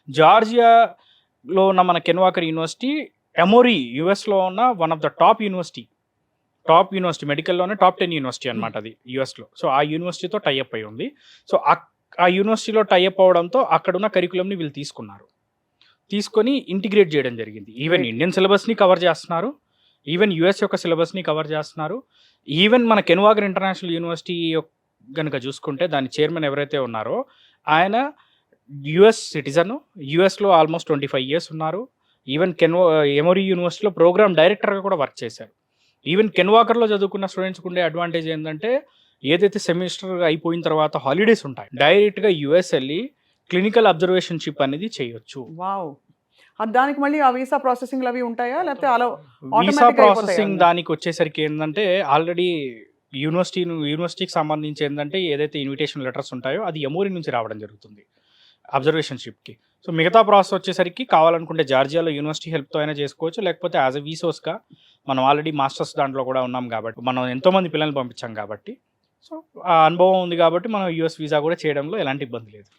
జార్జియాలో ఉన్న మన కెన్వాకర్ university Emory యుఎస్లో ఉన్న one of the top university మెడికల్లోనే టాప్ 10 యూనివర్సిటీ అనమాట అది యుఎస్లో. సో ఆ యూనివర్సిటీతో టైఅప్ అయి ఉంది. సో ఆ యూనివర్సిటీలో టైఅప్ అవడంతో అక్కడున్న కరికులంని వీళ్ళు తీసుకొని ఇంటిగ్రేట్ చేయడం జరిగింది. ఈవెన్ ఇండియన్ సిలబస్ని కవర్ చేస్తున్నారు, ఈవెన్ యుఎస్ యొక్క సిలబస్ని కవర్ చేస్తున్నారు. ఈవెన్ మన కెన్వాకర్ ఇంటర్నేషనల్ యూనివర్సిటీ కనుక చూసుకుంటే దాని చైర్మన్ ఎవరైతే ఉన్నారో ఆయన యుఎస్ సిటిజన్, యుఎస్లో ఆల్మోస్ట్ 25 years ఉన్నారు. ఈవెన్ ఎమోరీ యూనివర్సిటీలో ప్రోగ్రామ్ డైరెక్టర్గా కూడా వర్క్ చేశారు. ఈవెన్ కెన్వాకర్లో చదువుకున్న స్టూడెంట్స్కి ఉండే అడ్వాంటేజ్ ఏంటంటే ఏదైతే సెమిస్టర్ అయిపోయిన తర్వాత హాలిడేస్ ఉంటాయి, డైరెక్ట్గా యుఎస్ వెళ్ళి క్లినికల్ అబ్జర్వేషన్షిప్ అనేది చేయొచ్చు. వావ్! దానికి మళ్ళీ ఆ వీసా ప్రాసెసింగ్‌లు అవి ఉంటాయా? లేకపోతే అలా వీసా ఆటోమేటిక్‌గా అయిపోతాయా ప్రాసెసింగ్ అన్నీ? దానికి వచ్చేసరికి ఏంటంటే ఆల్రెడీ యూనివర్సిటీకి సంబంధించి ఏంటంటే ఏదైతే ఇన్విటేషన్ లెటర్స్ ఉంటాయో అది ఎమోరీ నుంచి రావడం జరుగుతుంది అబ్జర్వేషన్షిప్కి. సో మిగతా ప్రాసెస్ వచ్చేసరికి కావాలనుకుంటే జార్జియాలో యూనివర్సిటీ హెల్ప్తో అయినా చేసుకోవచ్చు, లేకపోతే యాజ్ ఎ వీసోస్గా మనం ఆల్రెడీ మాస్టర్స్ దాంట్లో కూడా ఉన్నాం కాబట్టి, మనం ఎంతోమంది పిల్లల్ని పంపించాం కాబట్టి, సో ఆ అనుభవం ఉంది కాబట్టి మనం యూఎస్ వీసా కూడా చేయడంలో ఎలాంటి ఇబ్బంది లేదు.